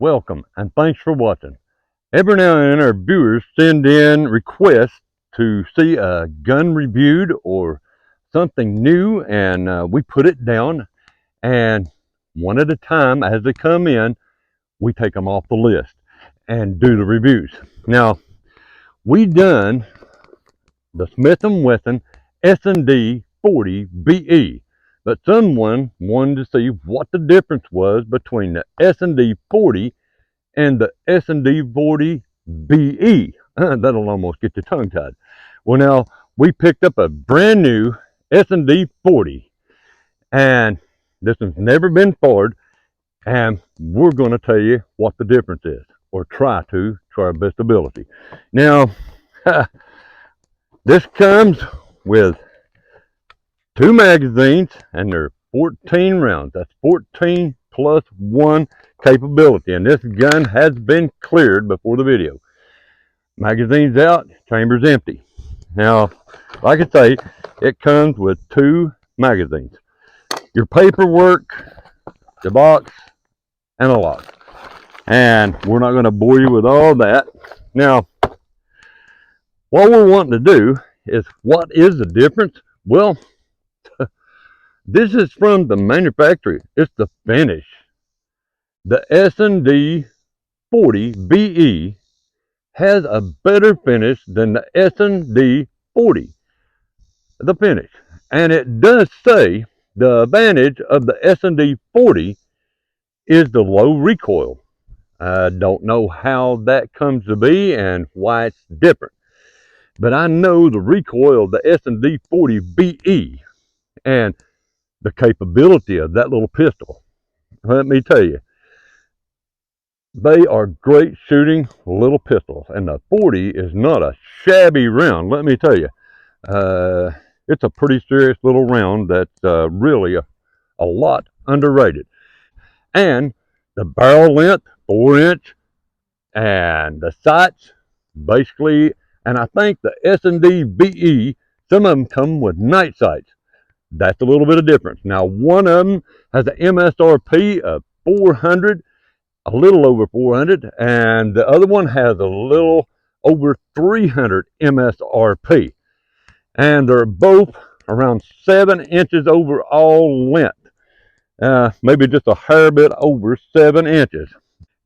welcome, and thanks for watching. Every now and then our viewers send in requests to see a gun reviewed or something new, and we put it down, and one at a time as they come in, we take them off the list and do the reviews. Now, we done the Smith Wesson SD40 VE. But someone wanted to see what the difference was between the SD40 and the SD40 VE. That'll almost get your tongue tied. Well, now, we picked up a brand new SD40, and this has never been fired, and we're going to tell you what the difference is, or try our best ability. Now, this comes with 2 magazines, and they're 14 rounds. That's 14 plus 1 capability, and this gun has been cleared before the video. Magazine's out, chamber's empty. Now, like I say, it comes with 2 magazines. Your paperwork, the box, and a lock. And we're not going to bore you with all that. Now, what we're wanting to do is, what is the difference? Well, this is from the manufacturer. It's the finish. The SD40 VE has a better finish than the SD40. The finish. And it does say the advantage of the SD40 is the low recoil. I don't know how that comes to be and why it's different. But I know the recoil of the SD40 VE and the capability of that little pistol. Let me tell you, they are great shooting little pistols, and the 40 is not a shabby round. Let me tell you, it's a pretty serious little round that's really a lot underrated. And the barrel length, 4-inch, and the sights, basically, and I think the SD VE, some of them come with night sights. That's a little bit of difference. Now, one of them has an MSRP of 400, a little over 400, and the other one has a little over 300 MSRP. And they're both around 7 inches overall length. Maybe just a hair bit over 7 inches.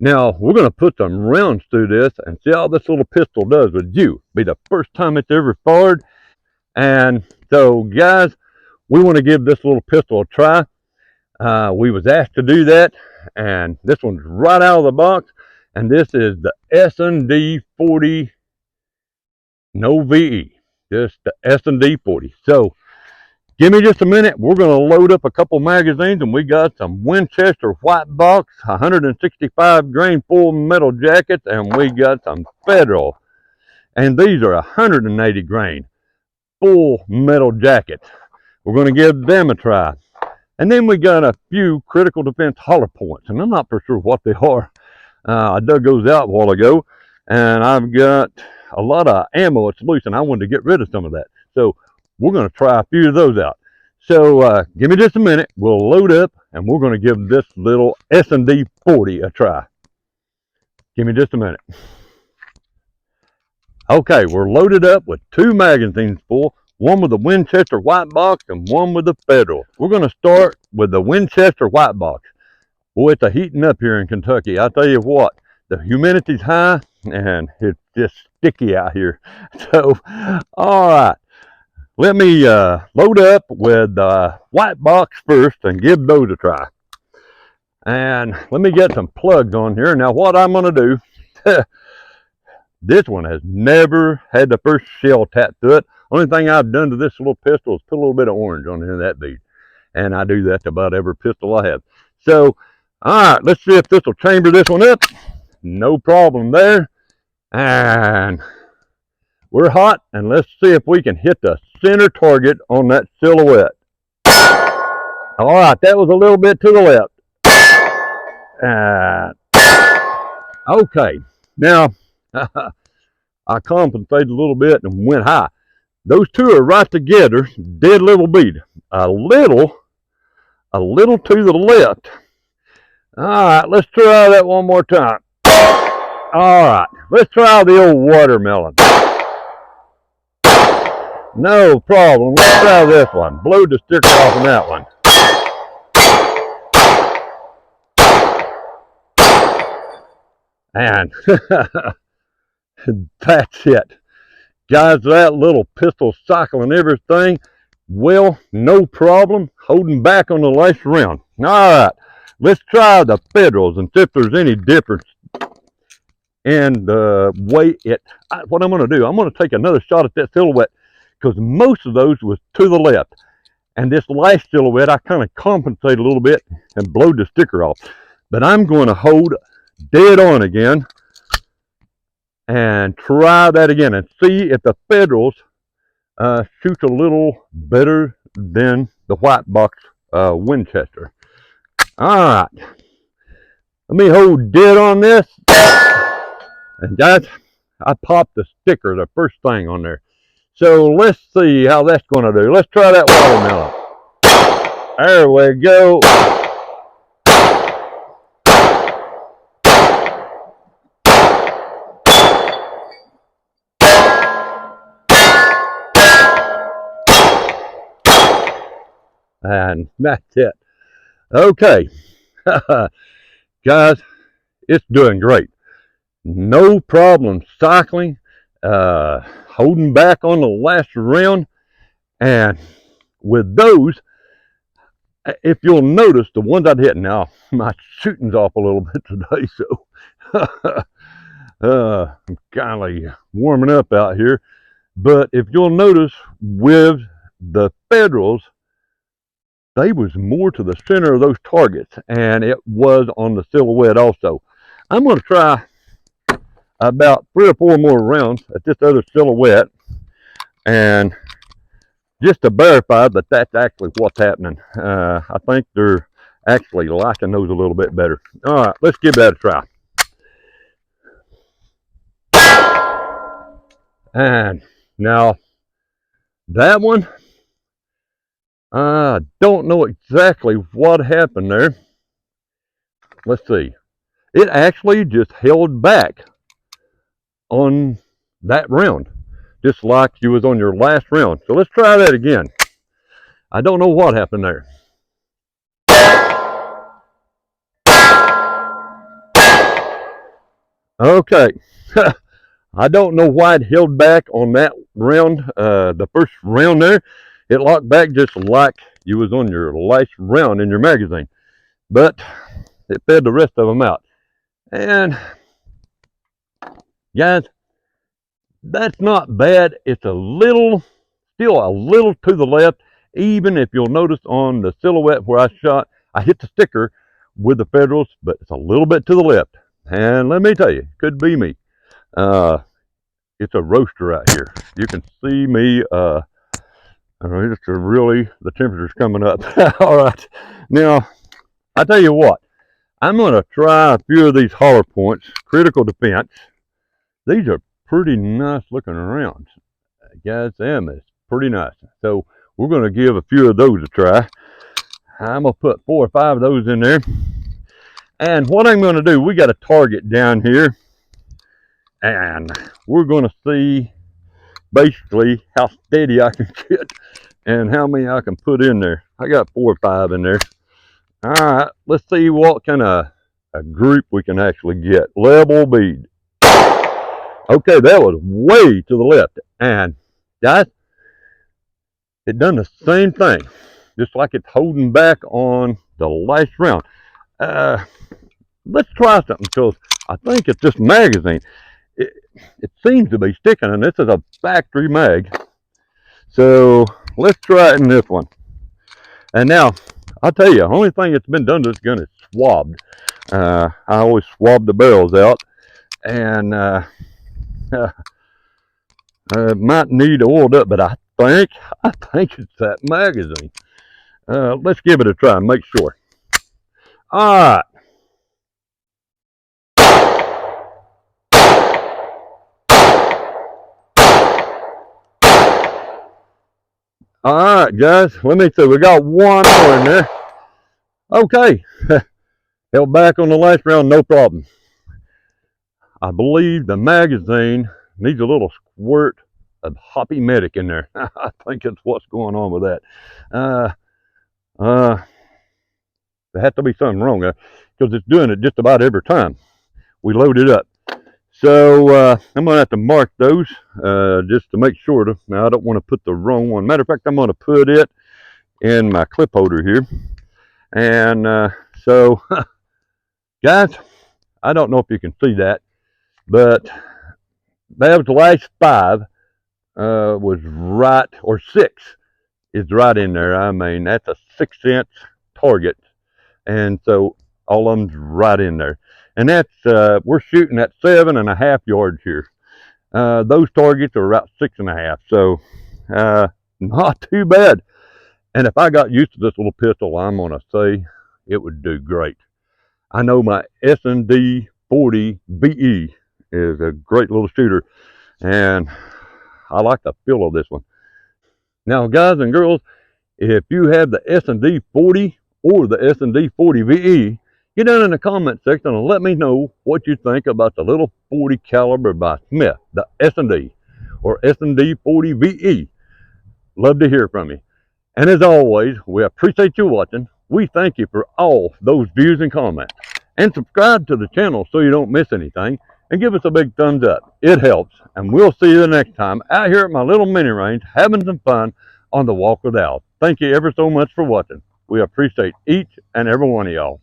Now, we're going to put some rounds through this and see how this little pistol does with you. Be the first time it's ever fired. And so, guys, we want to give this little pistol a try. We was asked to do that, and this one's right out of the box, and this is the SD40, no VE, just the SD40. So, give me just a minute. We're going to load up a couple magazines, and we got some Winchester white box, 165 grain full metal jackets, and we got some Federal, and these are 180 grain full metal jackets. We're going to give them a try. And then we got a few critical defense hollow points, and I'm not for sure what they are. I dug those out a while ago, and I've got a lot of ammo that's loose, and I wanted to get rid of some of that. So we're going to try a few of those out. So give me just a minute. We'll load up, and we're going to give this little SD40 a try. Give me just a minute. Okay, we're loaded up with 2 magazines full. One with the Winchester white box and one with the Federal. We're going to start with the Winchester white box. Boy, it's a heating up here in Kentucky. I tell you what, the humidity's high and it's just sticky out here. So, all right, let me load up with the white box first and give those a try. And let me get some plugs on here. Now, what I'm going to do, this one has never had the first shell tapped to it. Only thing I've done to this little pistol is put a little bit of orange on the end of that bead. And I do that to about every pistol I have. So, all right, let's see if this will chamber this one up. No problem there. And we're hot, and let's see if we can hit the center target on that silhouette. All right, that was a little bit to the left. Okay, now I compensated a little bit and went high. Those 2 are right together, dead level bead. A little to the left All right, let's try that one more time. All right, let's try the old watermelon. No problem. Let's try this one. Blew the sticker off on that one. And that's it. Guys, that little pistol cycle and everything, well, no problem. Holding back on the last round. All right, let's try the Federals and see if there's any difference in the way it. What I'm going to do, I'm going to take another shot at that silhouette because most of those was to the left. And this last silhouette, I kind of compensate a little bit and blow the sticker off. But I'm going to hold dead on again and try that again and see if the Federals shoots a little better than the white box Winchester. All right, let me hold dead on this. And guys, I popped the sticker, the first thing on there. So let's see how that's going to do. Let's try that watermelon. There we go. And that's it. Okay. Guys, it's doing great. No problem cycling, holding back on the last round. And with those, if you'll notice, the ones I'd hit now, my shooting's off a little bit today, so I'm kind of warming up out here. But if you'll notice, with the Federals, they was more to the center of those targets, and it was on the silhouette also. I'm going to try about 3 or 4 more rounds at this other silhouette, and just to verify that that's actually what's happening. I think they're actually liking those a little bit better. All right, let's give that a try. And now that one, I don't know exactly what happened there. Let's see. It actually just held back on that round, just like you was on your last round. So let's try that again. I don't know what happened there. Okay. I don't know why it held back on that round, the first round there. It locked back just like you was on your last round in your magazine. But it fed the rest of them out. And guys, that's not bad. It's a little, still a little to the left, even if you'll notice on the silhouette where I shot, I hit the sticker with the Federals, but it's a little bit to the left. And let me tell you, it could be me. It's a roaster out here. You can see me, it's really, the temperature's coming up. All right, now, I tell you what, I'm gonna try a few of these holler points, critical defense. These are pretty nice looking rounds. Guys, them is pretty nice. So we're gonna give a few of those a try. I'm gonna put 4 or 5 of those in there. And what I'm gonna do, we got a target down here, and we're gonna see basically how steady I can get and how many I can put in there. I got 4 or 5 in there. All right, let's see what kind of a group we can actually get. Level bead. Okay, that was way to the left. And guys, it done the same thing, just like it's holding back on the last round. Let's try something, because I think it's this magazine. It seems to be sticking, and this is a factory mag. So let's try it in this one. And now, I'll tell you, the only thing that's been done to this gun is swabbed. I always swab the barrels out, and might need oiled up, but I think it's that magazine. Let's give it a try and make sure. All right. All right, guys, let me see. We got 1 more in there. Okay. Held back on the last round, no problem. I believe the magazine needs a little squirt of Hoppy Medic in there. I think that's what's going on with that. There has to be something wrong there because it's doing it just about every time we load it up. So I'm going to have to mark those just to make sure. Now, I don't want to put the wrong one. Matter of fact, I'm going to put it in my clip holder here. And so, guys, I don't know if you can see that, but that was the last 5 was right, or 6 is right in there. I mean, that's a 6-inch target. And so all of them's right in there. And that's, we're shooting at 7.5 yards here. Those targets are about 6.5. So, not too bad. And if I got used to this little pistol, I'm going to say it would do great. I know my SD40 VE is a great little shooter, and I like the feel of this one. Now, guys and girls, if you have the SD40 or the SD40 VE, get down in the comment section and let me know what you think about the little 40 caliber by Smith, the SD or SD40 VE. Love to hear from you. And as always, we appreciate you watching. We thank you for all those views and comments. And subscribe to the channel so you don't miss anything. And give us a big thumbs up. It helps. And we'll see you the next time out here at my little mini range having some fun on the Walk with Al. Thank you ever so much for watching. We appreciate each and every one of y'all.